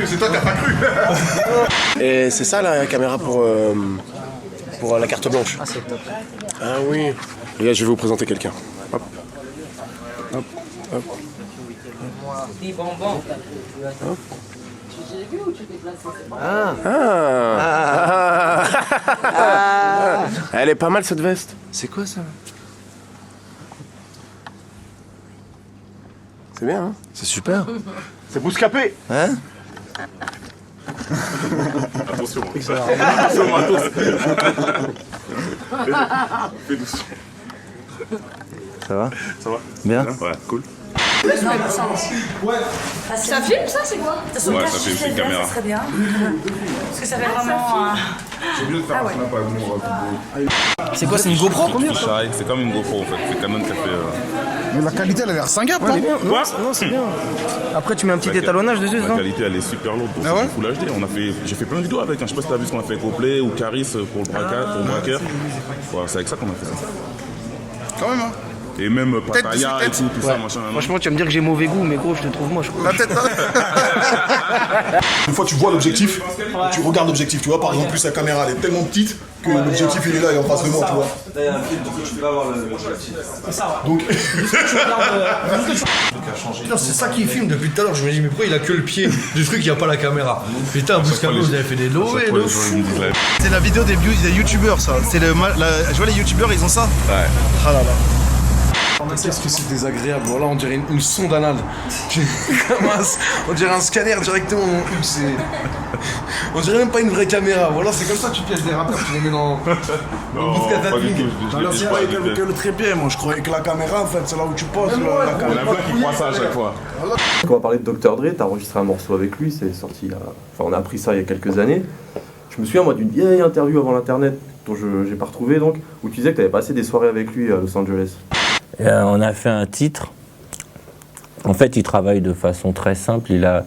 C'est toi qui as pas cru. Et c'est ça la caméra pour la carte blanche. Ah, c'est top. Ah oui. Les gars, je vais vous présenter quelqu'un. Hop. Dis bonbon. Elle est pas mal cette veste. C'est quoi ça? C'est bien, hein? C'est super. C'est Bouscapé. Hein? Attention. Fais doucement. Ça va? Ça va? Bien. Ouais, cool. Ça filme ça, c'est quoi? Ouais, ça filme, c'est une caméra. Ça serait bien. Parce que ça fait vraiment. J'ai oublié de faire un snap avec mon C'est quoi, c'est une GoPro? C'est comme une GoPro en fait, c'est Canon qui a fait. Mais la qualité elle a l'air cinguable, Ouais, elle est bien. Quoi? Non, c'est bien. Après, tu mets un petit étalonnage dessus, La non? qualité elle est super lourde, donc c'est du Full HD. J'ai fait plein de vidéos avec, je sais pas si t'as vu ce qu'on a fait avec Coplay ou Caris pour le braqueur. Ouais, c'est avec ça qu'on a fait ça. Quand même, hein. Et même Pattaya et tout ça, machin. Franchement, tu vas me dire que j'ai mauvais goût, mais gros, je te trouve moche. La tête, Une fois tu vois l'objectif, tu regardes l'objectif, tu vois, par exemple, plus la caméra elle est tellement petite que l'objectif il est là et en face de moi, tu vois. Tu vas voir l'objectif. Donc. Putain, c'est ça qui filme depuis tout à l'heure. Je me dis, mais pourquoi il a que le pied du truc, il n'y a pas la caméra? Putain, Bouscapé, vous avez fait des lovés, de fou. C'est la vidéo des youtubeurs, ça. C'est je vois les youtubeurs, ils ont ça. Ouais. Ah là là. Qu'est-ce que c'est désagréable, voilà, on dirait une sonde anale. On dirait un scanner directement dans mon cul, on dirait même pas une vraie caméra, voilà, c'est comme ça que tu pièges des rappeurs, tu les mets dans le bout de cataping. Je croyais que le trépied, moi je croyais que la caméra en fait, c'est là où tu poses la caméra. On a plein qui croient ça à chaque fois. Quand on va parler de Dr. Dre, t'as enregistré un morceau avec lui, c'est sorti il y a... Enfin, on a appris ça il y a quelques années. Je me souviens, moi, d'une vieille interview avant l'internet, dont j'ai pas retrouvé, donc, où tu disais que t'avais passé des soirées avec lui à Los Angeles. On a fait un titre. En fait, il travaille de façon très simple. Il a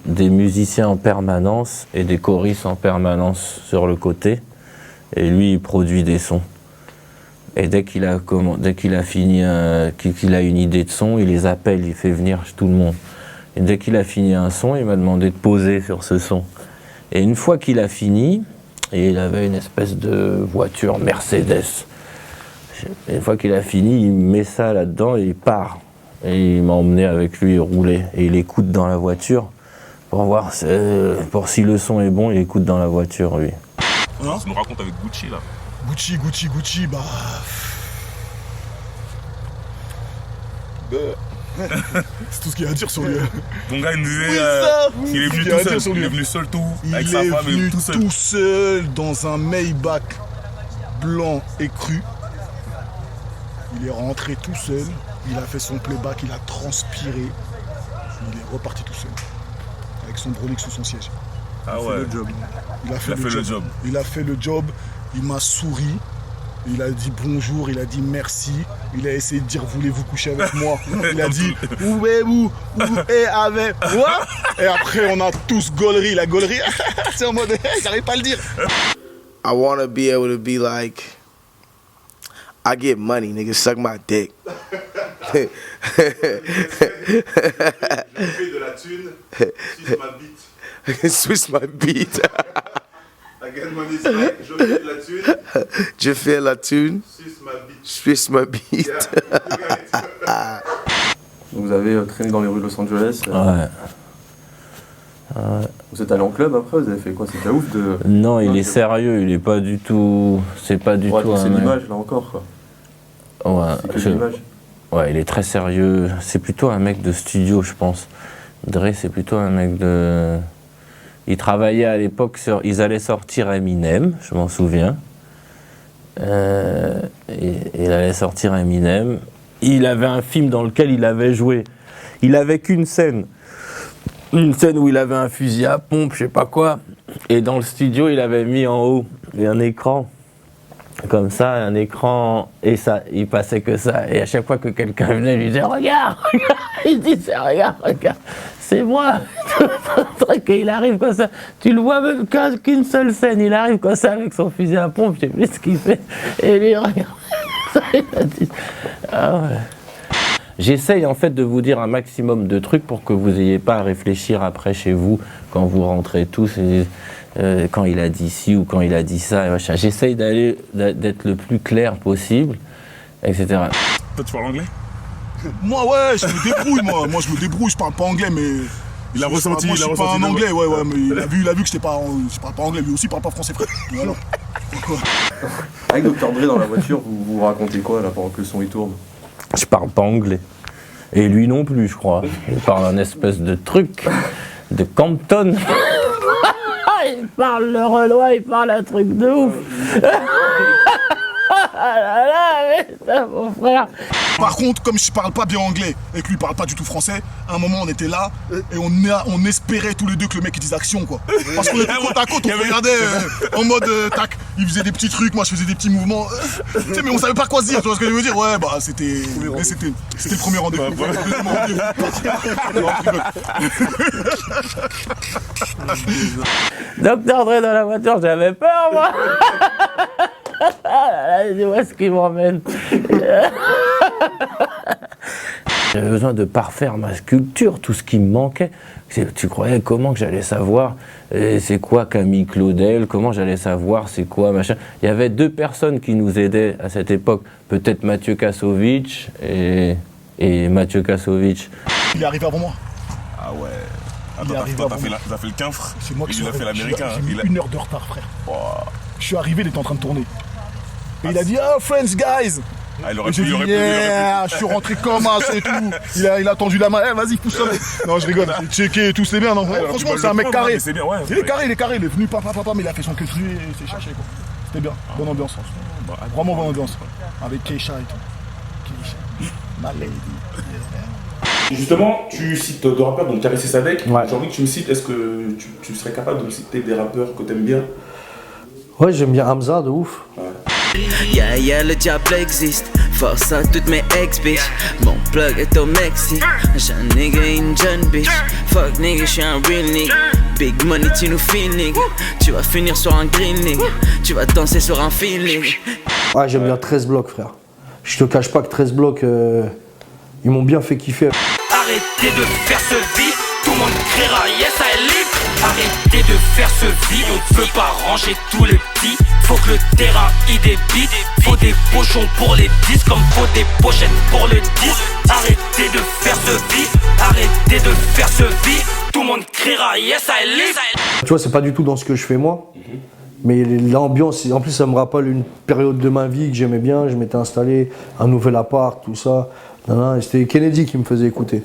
des musiciens en permanence et des choristes en permanence sur le côté. Et lui, il produit des sons. Et dès qu'il a fini, qu'il a une idée de son, il les appelle, il fait venir tout le monde. Et dès qu'il a fini un son, il m'a demandé de poser sur ce son. Et une fois qu'il a fini, et il avait une espèce de voiture Mercedes. Et une fois qu'il a fini, il met ça là-dedans et il part. Et il m'a emmené avec lui rouler. Et il écoute dans la voiture pour voir si le son est bon, il écoute dans la voiture, lui. Tu nous racontes avec Gucci là. Gucci, bah. C'est tout ce qu'il y a à dire sur lui. Ton gars, il nous disait qu'il est venu tout seul. Il est venu seul tout, avec sa femme, il est venu tout seul. tout seul dans un Maybach blanc et cru. Il est rentré tout seul, il a fait son playback, il a transpiré. Il est reparti tout seul. Avec son Rolex sous son siège. Ah ouais. Il a fait le job. Il a fait le job, il m'a souri. Il a dit bonjour, il a dit merci. Il a essayé de dire voulez-vous coucher avec moi. Il a dit où êtes-vous, avec moi. Et après on a tous gaulerie, la gaulerie. C'est en mode j'arrive pas à le dire. I wanna be able to be like, I get money, nigga, suck my dick. Je fais de la thune, suce ma bite. Suce my beat. I get money, je fais de la thune. Je fais la thune. Suce ma bite. Vous avez traîné dans les rues de Los Angeles. Ouais. Vous êtes allé en club après, vous avez fait quoi? C'est déjà ouf de... Non, il est sérieux, il est pas du tout... C'est pas du tout c'est un l'image là encore quoi. Ouais, C'est que l'image. Ouais, il est très sérieux. C'est plutôt un mec de studio, je pense. Dre, c'est plutôt un mec de... Il travaillait à l'époque sur... Ils allaient sortir Eminem, je m'en souviens. Il allait sortir Eminem. Il avait un film dans lequel il avait joué. Il avait qu'une scène. Une scène où il avait un fusil à pompe, je sais pas quoi. Et dans le studio, il avait mis en haut un écran. Comme ça, un écran, et ça, il passait que ça. Et à chaque fois que quelqu'un venait, lui disait regarde, regarde. Il disait regarde, c'est moi. Et il arrive comme ça. Tu le vois même qu'une seule scène, il arrive comme ça avec son fusil à pompe, je sais plus ce qu'il fait. Et lui regarde. Ça, il a dit. Ah ouais. J'essaye en fait de vous dire un maximum de trucs pour que vous n'ayez pas à réfléchir après chez vous quand vous rentrez tous. Quand il a dit ci ou quand il a dit ça, et machin. J'essaye d'être le plus clair possible, etc. Toi, tu parles anglais? Moi, ouais, je me débrouille, moi. Moi, je me débrouille, je parle pas anglais, mais... Il a ressenti, moi, je suis pas un anglais, ouais, mais il a vu que je parle pas anglais, lui aussi, il parle pas français, frère. Voilà. Avec Dr Dre dans la voiture, vous racontez quoi là pendant que le son il tourne? Je parle pas anglais. Et lui non plus, je crois. Il parle un espèce de truc de Compton. Il parle le Renoir, il parle un truc de ouf. Mon frère. Par contre, comme je parle pas bien anglais et que lui parle pas du tout français, à un moment on était là et on espérait tous les deux que le mec il dise action quoi. Parce qu'on était côte à côte, on regardait en mode tac, il faisait des petits trucs, moi je faisais des petits mouvements. Tu sais, mais on savait pas quoi se dire, tu vois ce que je veux dire? Ouais, bah c'était le premier rendez-vous. Dr Dre dans la voiture, j'avais peur moi. Où est-ce qu'il m'emmène? J'avais besoin de parfaire ma sculpture, tout ce qui me manquait. Tu croyais comment que j'allais savoir c'est quoi Camille Claudel, comment j'allais savoir c'est quoi machin. Il y avait deux personnes qui nous aidaient à cette époque, peut-être Mathieu Kassovitch et Mathieu Kassovitch. Il est arrivé avant moi. Ah ouais. Attends, t'as fait le quinfre. C'est moi qui il a fait l'américain. J'ai mis 1 heure de retard, frère. Wow. Je suis arrivé, il était en train de tourner. Et il a dit oh Friends guys. Ah, il aurait pu, je suis rentré comme un, c'est tout. Il a tendu la main, vas-y, pousse ça, mec. Non, je rigole, j'ai checké et tout, c'est bien, non. Franchement, c'est un mec carré. C'est bien, ouais. Il est carré, il est venu, papa, mais il a fait son queutru et il s'est cherché, quoi. C'était bien, bonne ambiance. Vraiment bonne ambiance. Avec Keisha et tout. Keisha, ma lady. Justement, tu cites deux rappeurs, donc Caris et Sadek. J'ai envie que tu me cites, est-ce que tu serais capable de me citer des rappeurs que t'aimes bien? Ouais, j'aime bien Hamza, de ouf. Yeah, le diable existe. Force à toutes mes ex-bitch. Mon plug est au Mexique. J'ai un nigga et une jeune bitch. Fuck nigga, j'suis un real nigga. Big money, tu nous files nigga. Tu vas finir sur un green nigga. Tu vas danser sur un fil nigga. Ouais, j'aime bien 13 blocs, frère. Je te cache pas que 13 blocs, ils m'ont bien fait kiffer. Arrêtez de faire ce vide, tout le monde criera yes I live. Arrêtez de faire ce vide, on peut pas ranger tous les petits. Faut que le terrain y débite. Faut des pochons pour les disques comme faut des pochettes pour le disque. Arrêtez de faire ce vide, arrêtez de faire ce vide. Tout le monde criera yes I live. Tu vois, c'est pas du tout dans ce que je fais moi. Mais l'ambiance, en plus ça me rappelle une période de ma vie que j'aimais bien. Je m'étais installé, un nouvel appart, tout ça. Et c'était Kennedy qui me faisait écouter.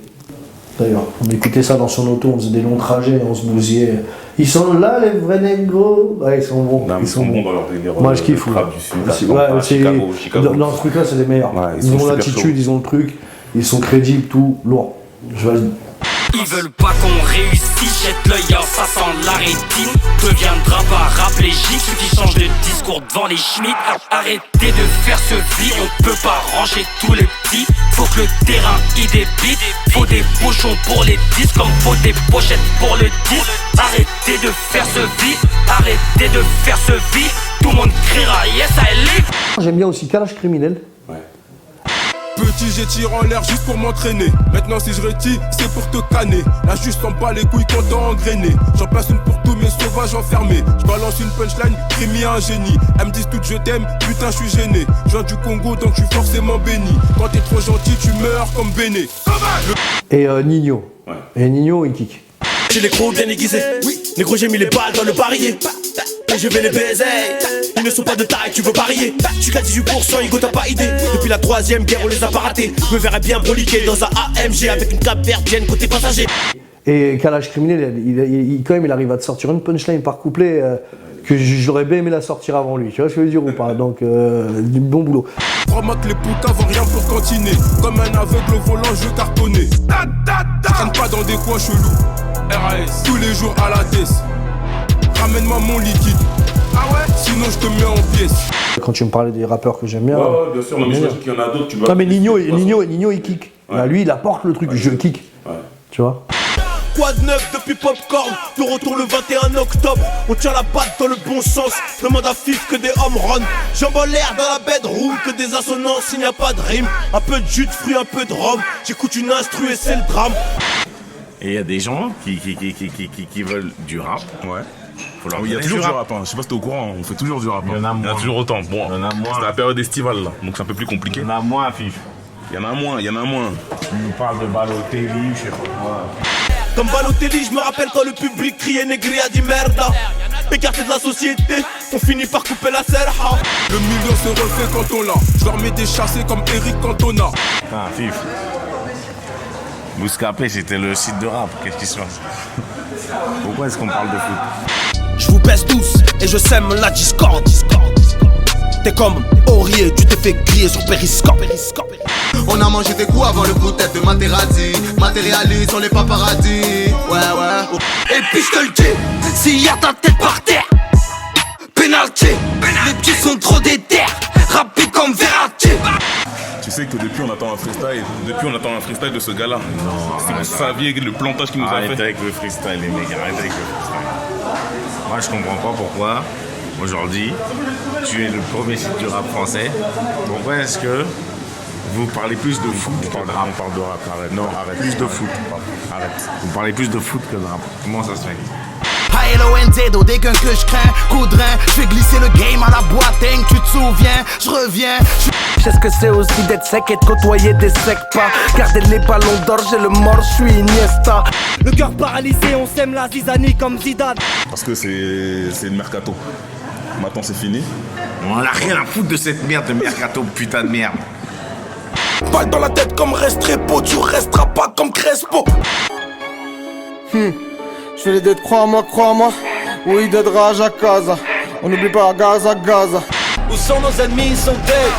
D'ailleurs, on écoutait ça dans son auto, on faisait des longs trajets, on se bousillait. Ils sont là les vrais négros. Ouais, ils sont bons. Non, ils sont bons dans leur délire. Moi je kiffe. Chicago. Dans ce truc-là, c'est les meilleurs. Ouais, ils ont l'attitude, ils ont le truc, ils sont crédibles, tout lourd. Ils veulent pas qu'on réussisse, jette l'œil, hein, ça sent la rétine. Deviendra pas raplégique, ceux qui changent de discours devant les Schmitt. Arrêtez de faire ce vide, on peut pas ranger tous les petits. Faut que le terrain y débite, faut des pochons pour les disques comme faut des pochettes pour le disque. Arrêtez de faire ce vide, arrêtez de faire ce vide. Tout le monde criera yes I live. J'aime bien aussi Kalash Criminel. Petit, j'étire en l'air juste pour m'entraîner. Maintenant, si je retire, c'est pour te canner. Là, juste en bas les couilles quand t'as engrainé. J'en place une pour tous mes sauvages enfermés. Je balance une punchline, Rémi un génie. Elles me disent toutes je t'aime, putain, je suis gêné. Je viens du Congo, donc je suis forcément béni. Quand t'es trop gentil, tu meurs comme Béné. Et Nino. Et Nino, il kick. J'ai les gros bien aiguisés. Oui. Négro, j'ai mis les balles dans le barillet. Et je vais les baiser. Ils ne sont pas de taille, tu veux parier. Je suis qu'à 18%, Hugo, t'as pas idée. Depuis la 3ème guerre, on les a pas ratés. Je me verrais bien broliquer dans un AMG avec une cape verdienne côté passager. Et Kalash Criminel, quand même, il arrive à te sortir une punchline par couplet que j'aurais bien aimé la sortir avant lui. Tu vois ce que je veux dire ou pas? Donc, du bon boulot. Crois-moi que les putains vont rien pour cantiner. Comme un aveugle au volant, je cartonnais. Traîne pas dans des coins chelous. RAS, tous les jours à la tête. Ramène-moi mon liquide. Ah ouais? Sinon je te mets en pièces. Quand tu me parlais des rappeurs que j'aime bien. Ouais, bien sûr, mais j'imagine qu'il y en a d'autres, tu vois. Non, mais Nino, il kick. Ouais. Là, lui, il apporte le truc, je kick. Ouais. Tu vois? Quoi de neuf depuis Popcorn? De retour le 21 octobre. On tient la batte dans le bon sens. Demande à Fif que des home runs. Jambes en l'air dans la bedroom. Que des assonances, il n'y a pas de rime. Un peu de jus de fruits, un peu de rhum. J'écoute une instru et c'est le drame. Et il y a des gens qui veulent du rap. Ouais. Il y a toujours du rap, hein. Je sais pas si t'es au courant, on fait toujours du rap. Il y en a toujours autant. Bon, c'est la période estivale là, donc c'est un peu plus compliqué. Il y en a moins, Fif. Il y en a moins. Tu nous parles de Balotelli, je sais pas quoi. Comme Balotelli, je me rappelle quand le public criait Negria di merda. Écarté de la société, on finit par couper la serra. Le million se refait quand on l'a. Je leur mets des chassés comme Eric Cantona. Ah, Fif. Bouscapé, c'était le site de rap, qu'est-ce qui se passe? Pourquoi est-ce qu'on parle de foot? Je vous baisse tous et je sème la discorde. T'es comme Aurier, tu t'es fait griller sur Périscope. On a mangé des coups avant le coup de tête de Materazzi. Matérialise, on les paparazzi. Ouais. Et puis je te le dis, s'il y a ta tête par terre, penalty. Les petits sont trop déter, rapide comme Verratti. Tu sais que depuis on attend un freestyle de ce gars-là. Si vous saviez le plantage qu'il nous a fait. Arrêtez avec le freestyle, les mecs, arrêtez avec le freestyle. Moi je comprends pas pourquoi, aujourd'hui, tu es le premier site du rap français. Pourquoi est-ce que vous parlez plus de foot que de rap? On parle de rap, arrête. Non, arrête. Plus de foot. Arrête. Vous parlez plus de foot que de rap. Comment ça se fait? H-L-O-N-Z, des guns que je crains, coup de rein, je fais glisser le game à la boîte, tu te souviens, je reviens. Je sais ce que c'est aussi d'être sec et de côtoyer des secs pas. Garder les ballons d'or, j'ai le mort, je suis Iniesta. Le cœur paralysé, on sème la zizanie comme Zidane. Parce que c'est le mercato. Maintenant c'est fini. On a rien à foutre de cette merde de mercato, putain de merde. Balle dans la tête comme Restrepo, tu resteras pas comme Crespo. Je vais l'aider, crois-moi. Oui, de rage à casa. On n'oublie pas Gaza. Où sont nos ennemis, ils sont dead.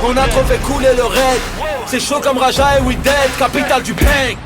On a trop fait couler le raid. C'est chaud comme Raja et We Dead, capitale du bang.